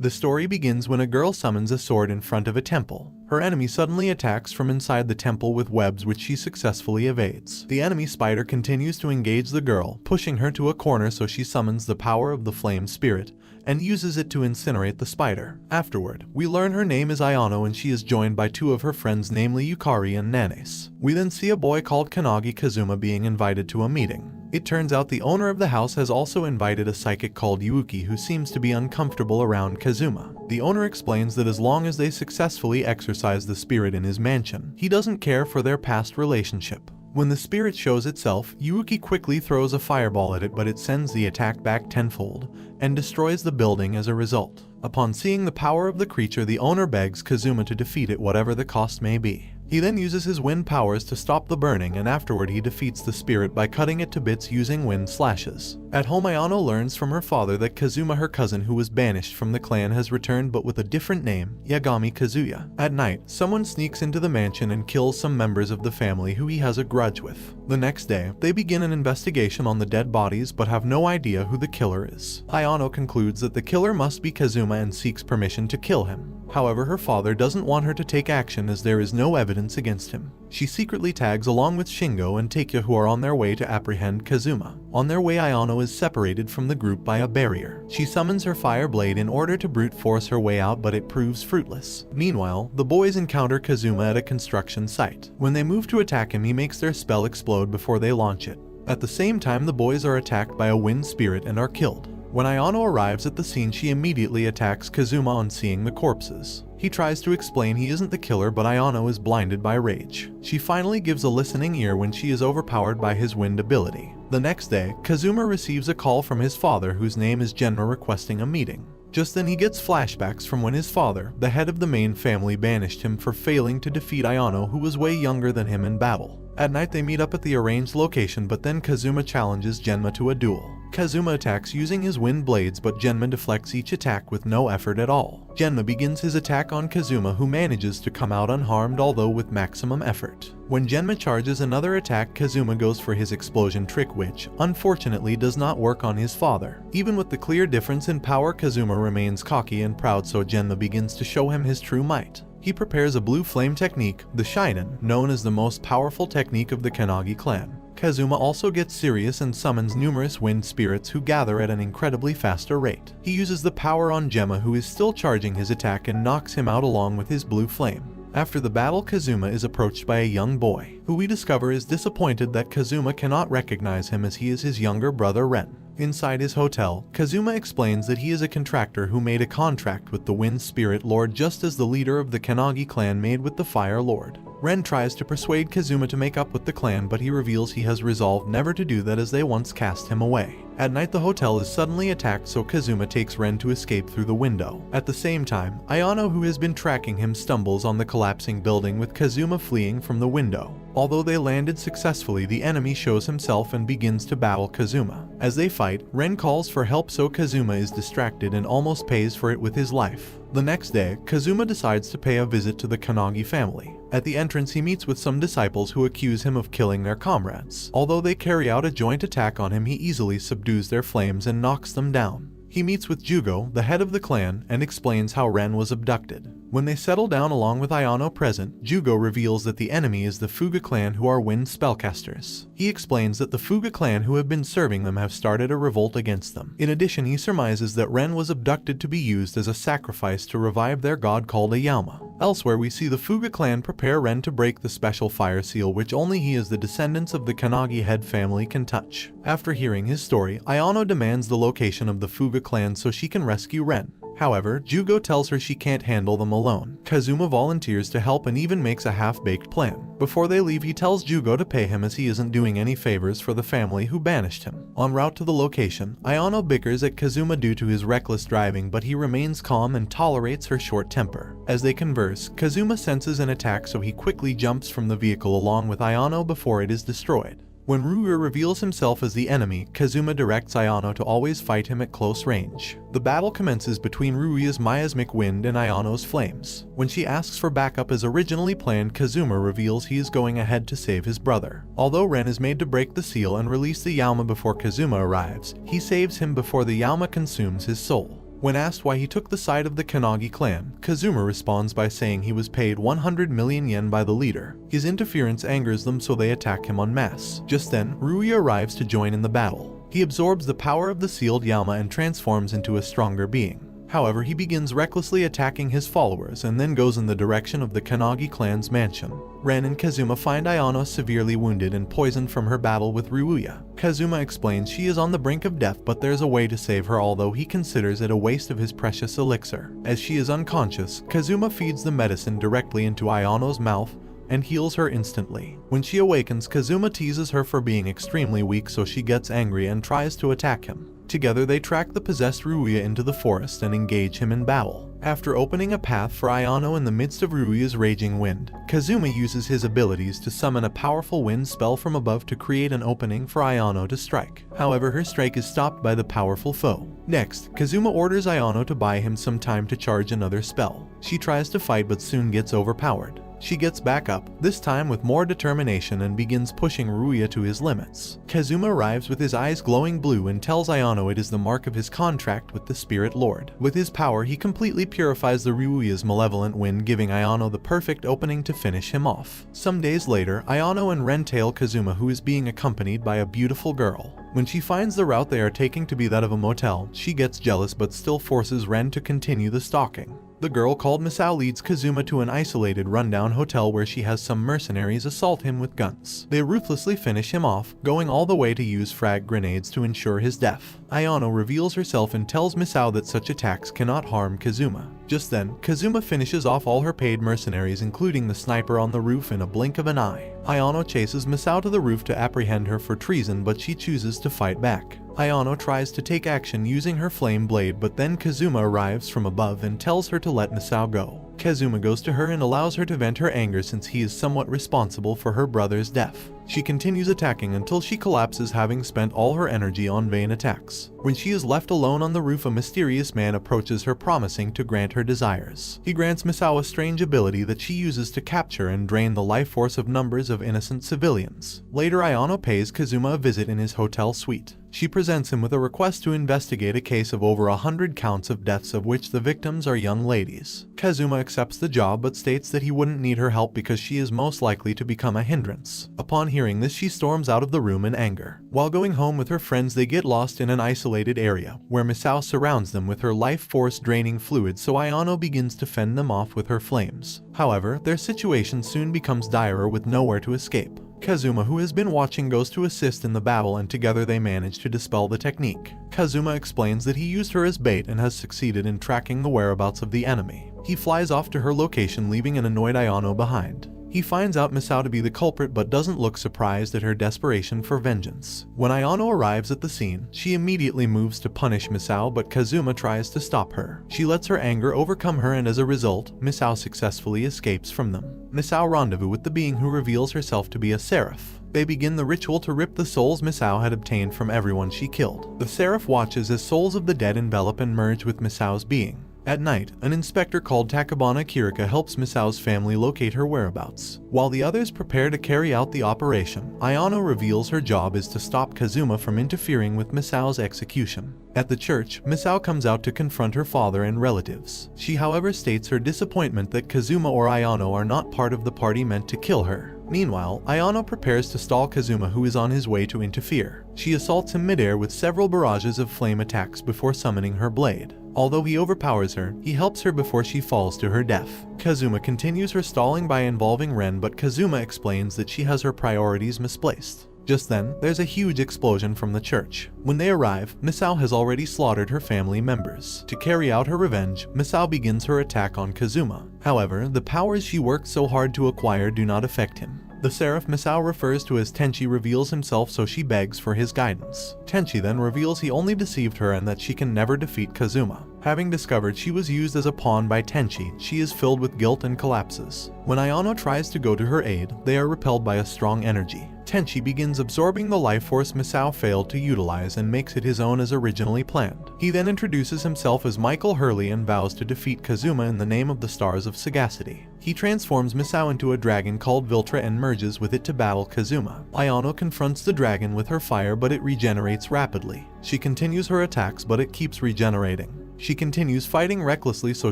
The story begins when a girl summons a sword in front of a temple. Her enemy suddenly attacks from inside the temple with webs which she successfully evades. The enemy spider continues to engage the girl, pushing her to a corner, so she summons the power of the flame spirit and uses it to incinerate the spider. Afterward, we learn her name is Ayano and she is joined by two of her friends, namely Yukari and Nanes. We then see a boy called Kannagi Kazuma being invited to a meeting. It turns out the owner of the house has also invited a psychic called Yuki who seems to be uncomfortable around Kazuma. The owner explains that as long as they successfully exorcise the spirit in his mansion, he doesn't care for their past relationship. When the spirit shows itself, Yuki quickly throws a fireball at it, but it sends the attack back tenfold and destroys the building as a result. Upon seeing the power of the creature, the owner begs Kazuma to defeat it whatever the cost may be. He then uses his wind powers to stop the burning, and afterward he defeats the spirit by cutting it to bits using wind slashes. At home, Ayano learns from her father that Kazuma, her cousin who was banished from the clan, has returned but with a different name, Yagami Kazuya. At night, someone sneaks into the mansion and kills some members of the family who he has a grudge with. The next day, they begin an investigation on the dead bodies but have no idea who the killer is. Ayano concludes that the killer must be Kazuma and seeks permission to kill him. However, her father doesn't want her to take action as there is no evidence against him. She secretly tags along with Shingo and Taikya, who are on their way to apprehend Kazuma. On their way, Ayano is separated from the group by a barrier. She summons her fire blade in order to brute force her way out, but it proves fruitless. Meanwhile, the boys encounter Kazuma at a construction site. When they move to attack him, he makes their spell explode before they launch it. At the same time, the boys are attacked by a wind spirit and are killed. When Ayano arrives at the scene, she immediately attacks Kazuma on seeing the corpses. He tries to explain he isn't the killer, but Ayano is blinded by rage. She finally gives a listening ear when she is overpowered by his wind ability. The next day, Kazuma receives a call from his father, whose name is Genma, requesting a meeting. Just then he gets flashbacks from when his father, the head of the main family, banished him for failing to defeat Ayano, who was way younger than him, in battle. At night they meet up at the arranged location, but then Kazuma challenges Genma to a duel. Kazuma attacks using his wind blades, but Genma deflects each attack with no effort at all. Genma begins his attack on Kazuma, who manages to come out unharmed, although with maximum effort. When Genma charges another attack, Kazuma goes for his explosion trick, which, unfortunately, does not work on his father. Even with the clear difference in power, Kazuma remains cocky and proud, so Genma begins to show him his true might. He prepares a blue flame technique, the Shinen, known as the most powerful technique of the Kannagi clan. Kazuma also gets serious and summons numerous wind spirits who gather at an incredibly faster rate. He uses the power on Genma, who is still charging his attack, and knocks him out along with his blue flame. After the battle, Kazuma is approached by a young boy, who we discover is disappointed that Kazuma cannot recognize him as he is his younger brother Ren. Inside his hotel, Kazuma explains that he is a contractor who made a contract with the Wind Spirit Lord, just as the leader of the Kannagi clan made with the Fire Lord. Ren tries to persuade Kazuma to make up with the clan, but he reveals he has resolved never to do that, as they once cast him away. At night, the hotel is suddenly attacked, so Kazuma takes Ren to escape through the window. At the same time, Ayano, who has been tracking him, stumbles on the collapsing building with Kazuma fleeing from the window. Although they landed successfully, the enemy shows himself and begins to battle Kazuma. As they fight, Ren calls for help, so Kazuma is distracted and almost pays for it with his life. The next day, Kazuma decides to pay a visit to the Kannagi family. At the entrance, he meets with some disciples who accuse him of killing their comrades. Although they carry out a joint attack on him, he easily subdues their flames and knocks them down. He meets with Jugo, the head of the clan, and explains how Ren was abducted. When they settle down along with Ayano present, Jugo reveals that the enemy is the Fuga clan, who are wind spellcasters. He explains that the Fuga clan who have been serving them have started a revolt against them. In addition, he surmises that Ren was abducted to be used as a sacrifice to revive their god called Ayama. Elsewhere, we see the Fuga clan prepare Ren to break the special fire seal, which only he, as the descendants of the Kannagi head family, can touch. After hearing his story, Ayano demands the location of the Fuga clan so she can rescue Ren. However, Jugo tells her she can't handle them alone. Kazuma volunteers to help and even makes a half-baked plan. Before they leave, he tells Jugo to pay him, as he isn't doing any favors for the family who banished him. En route to the location, Ayano bickers at Kazuma due to his reckless driving, but he remains calm and tolerates her short temper. As they converse, Kazuma senses an attack, so he quickly jumps from the vehicle along with Ayano before it is destroyed. When Ruya reveals himself as the enemy, Kazuma directs Ayano to always fight him at close range. The battle commences between Ruya's miasmic wind and Ayano's flames. When she asks for backup as originally planned, Kazuma reveals he is going ahead to save his brother. Although Ren is made to break the seal and release the Yauma before Kazuma arrives, he saves him before the Yauma consumes his soul. When asked why he took the side of the Kannagi clan, Kazuma responds by saying he was paid 100 million yen by the leader. His interference angers them, so they attack him en masse. Just then, Ruya arrives to join in the battle. He absorbs the power of the sealed Yama and transforms into a stronger being. However, he begins recklessly attacking his followers and then goes in the direction of the Kannagi clan's mansion. Ren and Kazuma find Ayano severely wounded and poisoned from her battle with Ruya. Kazuma explains she is on the brink of death, but there's a way to save her, although he considers it a waste of his precious elixir. As she is unconscious, Kazuma feeds the medicine directly into Ayano's mouth and heals her instantly. When she awakens, Kazuma teases her for being extremely weak, so she gets angry and tries to attack him. Together they track the possessed Ruya into the forest and engage him in battle. After opening a path for Ayano in the midst of Ruya's raging wind, Kazuma uses his abilities to summon a powerful wind spell from above to create an opening for Ayano to strike. However, her strike is stopped by the powerful foe. Next, Kazuma orders Ayano to buy him some time to charge another spell. She tries to fight but soon gets overpowered. She gets back up, this time with more determination, and begins pushing Ruya to his limits. Kazuma arrives with his eyes glowing blue and tells Ayano it is the mark of his contract with the Spirit Lord. With his power, he completely purifies the Ruya's malevolent wind, giving Ayano the perfect opening to finish him off. Some days later, Ayano and Ren tail Kazuma, who is being accompanied by a beautiful girl. When she finds the route they are taking to be that of a motel, she gets jealous but still forces Ren to continue the stalking. The girl called Misao leads Kazuma to an isolated rundown hotel where she has some mercenaries assault him with guns. They ruthlessly finish him off, going all the way to use frag grenades to ensure his death. Ayano reveals herself and tells Misao that such attacks cannot harm Kazuma. Just then, Kazuma finishes off all her paid mercenaries, including the sniper on the roof, in a blink of an eye. Ayano chases Misao to the roof to apprehend her for treason, but she chooses to fight back. Ayano tries to take action using her flame blade, but then Kazuma arrives from above and tells her to let Misao go. Kazuma goes to her and allows her to vent her anger since he is somewhat responsible for her brother's death. She continues attacking until she collapses, having spent all her energy on vain attacks. When she is left alone on the roof, a mysterious man approaches her, promising to grant her desires. He grants Misao a strange ability that she uses to capture and drain the life force of numbers of innocent civilians. Later, Ayano pays Kazuma a visit in his hotel suite. She presents him with a request to investigate a case of over 100 counts of deaths, of which the victims are young ladies. Kazuma accepts the job but states that he wouldn't need her help because she is most likely to become a hindrance. Upon hearing this, she storms out of the room in anger. While going home with her friends, they get lost in an isolated area where Misao surrounds them with her life force draining fluid, so Ayano begins to fend them off with her flames. However, their situation soon becomes direr with nowhere to escape. Kazuma, who has been watching, goes to assist in the battle, and together they manage to dispel the technique. Kazuma explains that he used her as bait and has succeeded in tracking the whereabouts of the enemy. He flies off to her location, leaving an annoyed Ayano behind. He finds out Misao to be the culprit but doesn't look surprised at her desperation for vengeance. When Ayano arrives at the scene, she immediately moves to punish Misao, but Kazuma tries to stop her. She lets her anger overcome her, and as a result, Misao successfully escapes from them. Misao rendezvous with the being who reveals herself to be a seraph. They begin the ritual to rip the souls Misao had obtained from everyone she killed. The seraph watches as souls of the dead envelop and merge with Misao's being. At night, an inspector called Takabana Kirika helps Misao's family locate her whereabouts. While the others prepare to carry out the operation, Ayano reveals her job is to stop Kazuma from interfering with Misao's execution. At the church, Misao comes out to confront her father and relatives. She, however, states her disappointment that Kazuma or Ayano are not part of the party meant to kill her. Meanwhile, Ayano prepares to stall Kazuma, who is on his way to interfere. She assaults him midair with several barrages of flame attacks before summoning her blade. Although he overpowers her, he helps her before she falls to her death. Kazuma continues her stalling by involving Ren, but Kazuma explains that she has her priorities misplaced. Just then, there's a huge explosion from the church. When they arrive, Misao has already slaughtered her family members. To carry out her revenge, Misao begins her attack on Kazuma. However, the powers she worked so hard to acquire do not affect him. The seraph Misao refers to as Tenchi reveals himself, so she begs for his guidance. Tenchi then reveals he only deceived her and that she can never defeat Kazuma. Having discovered she was used as a pawn by Tenchi, she is filled with guilt and collapses. When Ayano tries to go to her aid, they are repelled by a strong energy. Tenchi begins absorbing the life force Misao failed to utilize and makes it his own as originally planned. He then introduces himself as Michael Hurley and vows to defeat Kazuma in the name of the Stars of Sagacity. He transforms Misao into a dragon called Viltra and merges with it to battle Kazuma. Ayano confronts the dragon with her fire, but it regenerates rapidly. She continues her attacks, but it keeps regenerating. She continues fighting recklessly so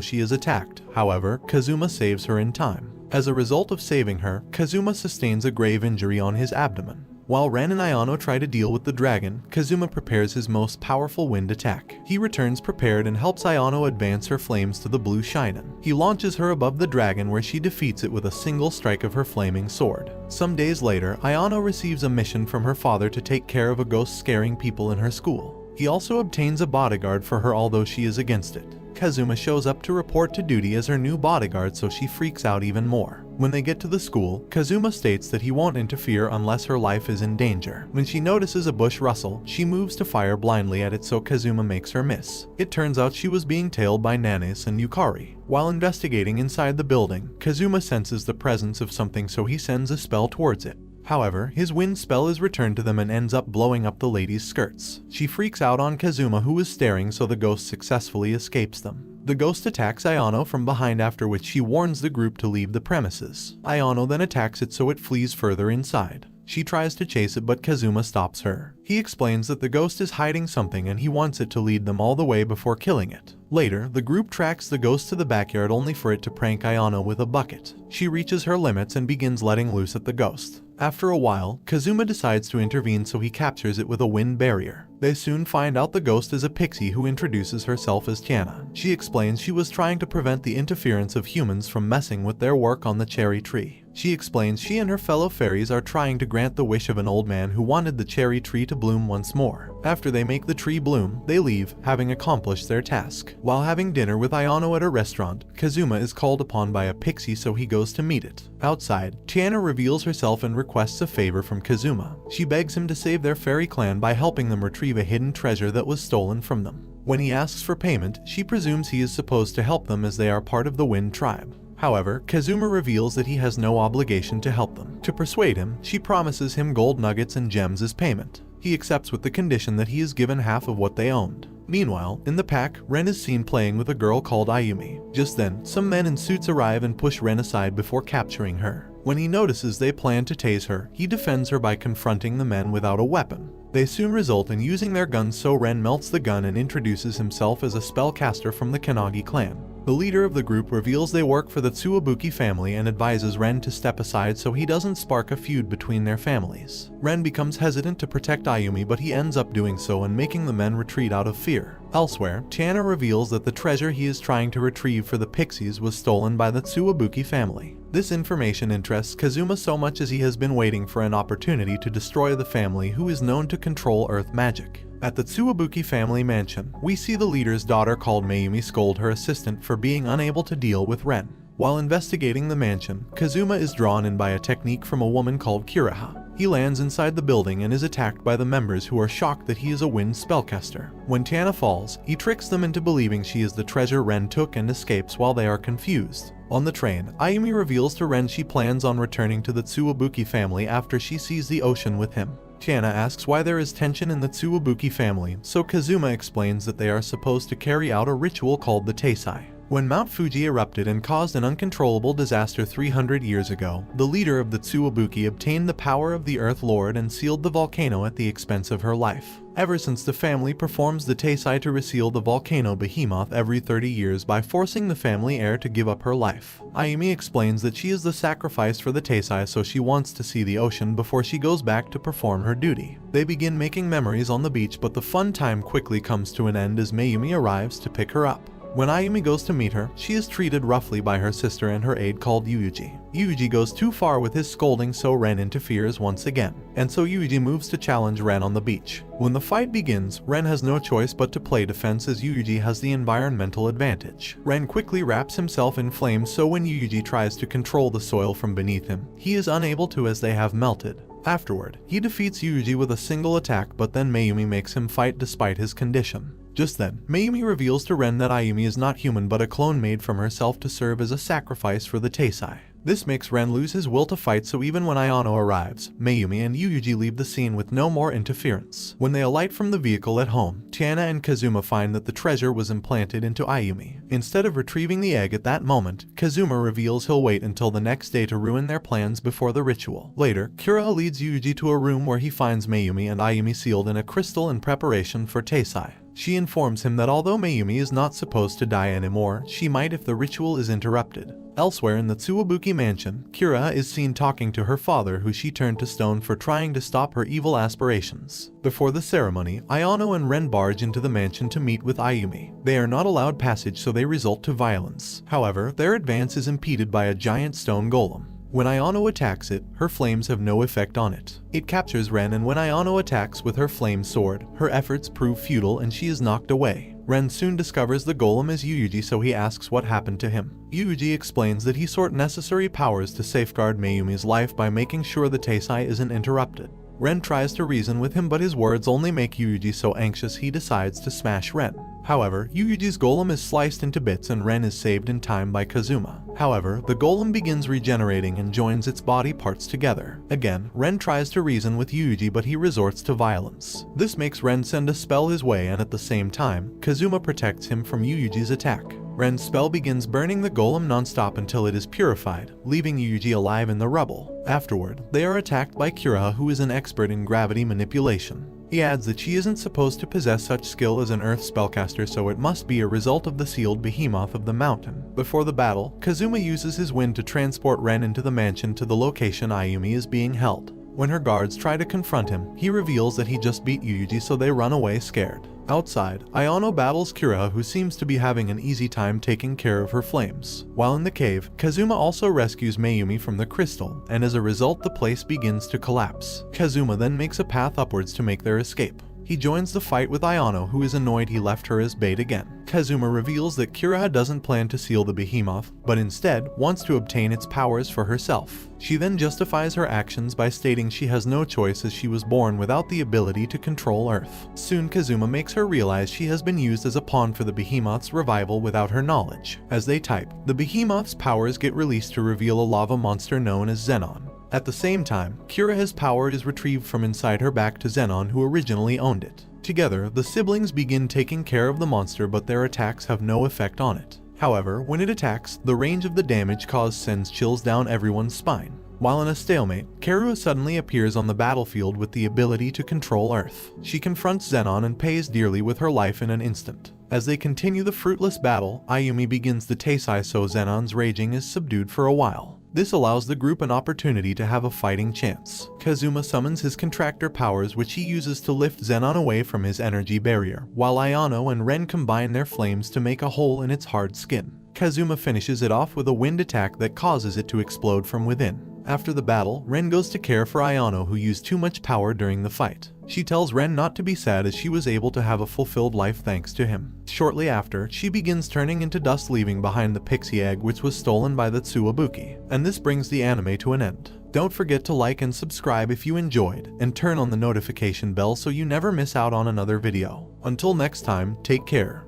she is attacked. However, Kazuma saves her in time. As a result of saving her, Kazuma sustains a grave injury on his abdomen. While Ren and Ayano try to deal with the dragon, Kazuma prepares his most powerful wind attack. He returns prepared and helps Ayano advance her flames to the blue Shinen. He launches her above the dragon where she defeats it with a single strike of her flaming sword. Some days later, Ayano receives a mission from her father to take care of a ghost scaring people in her school. He also obtains a bodyguard for her although she is against it. Kazuma shows up to report to duty as her new bodyguard so she freaks out even more. When they get to the school, Kazuma states that he won't interfere unless her life is in danger. When she notices a bush rustle, she moves to fire blindly at it so Kazuma makes her miss. It turns out she was being tailed by Nanis and Yukari. While investigating inside the building, Kazuma senses the presence of something so he sends a spell towards it. However, his wind spell is returned to them and ends up blowing up the lady's skirts. She freaks out on Kazuma who is staring so the ghost successfully escapes them. The ghost attacks Ayano from behind after which she warns the group to leave the premises. Ayano then attacks it so it flees further inside. She tries to chase it but Kazuma stops her. He explains that the ghost is hiding something and he wants it to lead them all the way before killing it. Later, the group tracks the ghost to the backyard only for it to prank Ayano with a bucket. She reaches her limits and begins letting loose at the ghost. After a while, Kazuma decides to intervene so he captures it with a wind barrier. They soon find out the ghost is a pixie who introduces herself as Tiana. She explains she was trying to prevent the interference of humans from messing with their work on the cherry tree. She explains she and her fellow fairies are trying to grant the wish of an old man who wanted the cherry tree to bloom once more. After they make the tree bloom, they leave, having accomplished their task. While having dinner with Ayano at a restaurant, Kazuma is called upon by a pixie so he goes to meet it. Outside, Tiana reveals herself and requests a favor from Kazuma. She begs him to save their fairy clan by helping them retrieve a hidden treasure that was stolen from them. When he asks for payment, she presumes he is supposed to help them as they are part of the Wind tribe. However, Kazuma reveals that he has no obligation to help them. To persuade him, she promises him gold nuggets and gems as payment. He accepts with the condition that he is given half of what they owned. Meanwhile, in the pack, Ren is seen playing with a girl called Ayumi. Just then, some men in suits arrive and push Ren aside before capturing her. When he notices they plan to tase her, he defends her by confronting the men without a weapon. They soon result in using their guns so Ren melts the gun and introduces himself as a spellcaster from the Kannagi clan. The leader of the group reveals they work for the Tsuwabuki family and advises Ren to step aside so he doesn't spark a feud between their families. Ren becomes hesitant to protect Ayumi but he ends up doing so and making the men retreat out of fear. Elsewhere, Tiana reveals that the treasure he is trying to retrieve for the pixies was stolen by the Tsuwabuki family. This information interests Kazuma so much as he has been waiting for an opportunity to destroy the family who is known to control earth magic. At the Tsuwabuki family mansion, we see the leader's daughter called Mayumi scold her assistant for being unable to deal with Ren. While investigating the mansion, Kazuma is drawn in by a technique from a woman called Kiraha. He lands inside the building and is attacked by the members who are shocked that he is a wind spellcaster. When Tiana falls, he tricks them into believing she is the treasure Ren took and escapes while they are confused. On the train, Ayumi reveals to Ren she plans on returning to the Tsuwabuki family after she sees the ocean with him. Tiana asks why there is tension in the Tsuwabuki family, so Kazuma explains that they are supposed to carry out a ritual called the Taisai. When Mount Fuji erupted and caused an uncontrollable disaster 300 years ago, the leader of the Tsuwabuki obtained the power of the Earth Lord and sealed the volcano at the expense of her life. Ever since the family performs the Taisai to reseal the volcano behemoth every 30 years by forcing the family heir to give up her life. Ayumi explains that she is the sacrifice for the Taisai so she wants to see the ocean before she goes back to perform her duty. They begin making memories on the beach but the fun time quickly comes to an end as Mayumi arrives to pick her up. When Ayumi goes to meet her, she is treated roughly by her sister and her aide called Yuji. Yuji goes too far with his scolding so Ren interferes once again, and so Yuji moves to challenge Ren on the beach. When the fight begins, Ren has no choice but to play defense as Yuji has the environmental advantage. Ren quickly wraps himself in flames so when Yuji tries to control the soil from beneath him, he is unable to as they have melted. Afterward, he defeats Yuji with a single attack but then Mayumi makes him fight despite his condition. Just then, Mayumi reveals to Ren that Ayumi is not human but a clone made from herself to serve as a sacrifice for the Taisai. This makes Ren lose his will to fight so even when Ayano arrives, Mayumi and Yuji leave the scene with no more interference. When they alight from the vehicle at home, Tiana and Kazuma find that the treasure was implanted into Ayumi. Instead of retrieving the egg at that moment, Kazuma reveals he'll wait until the next day to ruin their plans before the ritual. Later, Kira leads Yuji to a room where he finds Mayumi and Ayumi sealed in a crystal in preparation for Taisai. She informs him that although Mayumi is not supposed to die anymore, she might if the ritual is interrupted. Elsewhere in the Tsuwabuki mansion, Kira is seen talking to her father, who she turned to stone for trying to stop her evil aspirations. Before the ceremony, Ayano and Ren barge into the mansion to meet with Ayumi. They are not allowed passage, so they resort to violence. However, their advance is impeded by a giant stone golem. When Ayano attacks it, her flames have no effect on it. It captures Ren, and when Ayano attacks with her flame sword, her efforts prove futile and she is knocked away. Ren soon discovers the golem is Yuuji, so he asks what happened to him. Yuuji explains that he sought necessary powers to safeguard Mayumi's life by making sure the Taisai isn't interrupted. Ren tries to reason with him, but his words only make Yuuji so anxious he decides to smash Ren. However, Yuuji's golem is sliced into bits and Ren is saved in time by Kazuma. However, the golem begins regenerating and joins its body parts together. Again, Ren tries to reason with Yuuji, but he resorts to violence. This makes Ren send a spell his way, and at the same time, Kazuma protects him from Yuuji's attack. Ren's spell begins burning the golem non-stop until it is purified, leaving Yuuji alive in the rubble. Afterward, they are attacked by Kira, who is an expert in gravity manipulation. He adds that she isn't supposed to possess such skill as an earth spellcaster, so it must be a result of the sealed behemoth of the mountain. Before the battle, Kazuma uses his wind to transport Ren into the mansion to the location Ayumi is being held. When her guards try to confront him, he reveals that he just beat Yuuji, so they run away scared. Outside, Ayano battles Kira, who seems to be having an easy time taking care of her flames. While in the cave, Kazuma also rescues Mayumi from the crystal, and as a result the place begins to collapse. Kazuma then makes a path upwards to make their escape. He joins the fight with Ayano, who is annoyed he left her as bait again. Kazuma reveals that Kira doesn't plan to seal the behemoth, but instead wants to obtain its powers for herself. She then justifies her actions by stating she has no choice as she was born without the ability to control Earth. Soon Kazuma makes her realize she has been used as a pawn for the behemoth's revival without her knowledge. As they type, the behemoth's powers get released to reveal a lava monster known as Zenon. At the same time, Kira's power is retrieved from inside her back to Zenon, who originally owned it. Together, the siblings begin taking care of the monster, but their attacks have no effect on it. However, when it attacks, the range of the damage caused sends chills down everyone's spine. While in a stalemate, Karua suddenly appears on the battlefield with the ability to control Earth. She confronts Zenon and pays dearly with her life in an instant. As they continue the fruitless battle, Ayumi begins the Taisai, so Zenon's raging is subdued for a while. This allows the group an opportunity to have a fighting chance. Kazuma summons his contractor powers, which he uses to lift Zenon away from his energy barrier, while Ayano and Ren combine their flames to make a hole in its hard skin. Kazuma finishes it off with a wind attack that causes it to explode from within. After the battle, Ren goes to care for Ayano, who used too much power during the fight. She tells Ren not to be sad as she was able to have a fulfilled life thanks to him. Shortly after, she begins turning into dust, leaving behind the pixie egg which was stolen by the Tsuwabuki. And this brings the anime to an end. Don't forget to like and subscribe if you enjoyed, and turn on the notification bell so you never miss out on another video. Until next time, take care.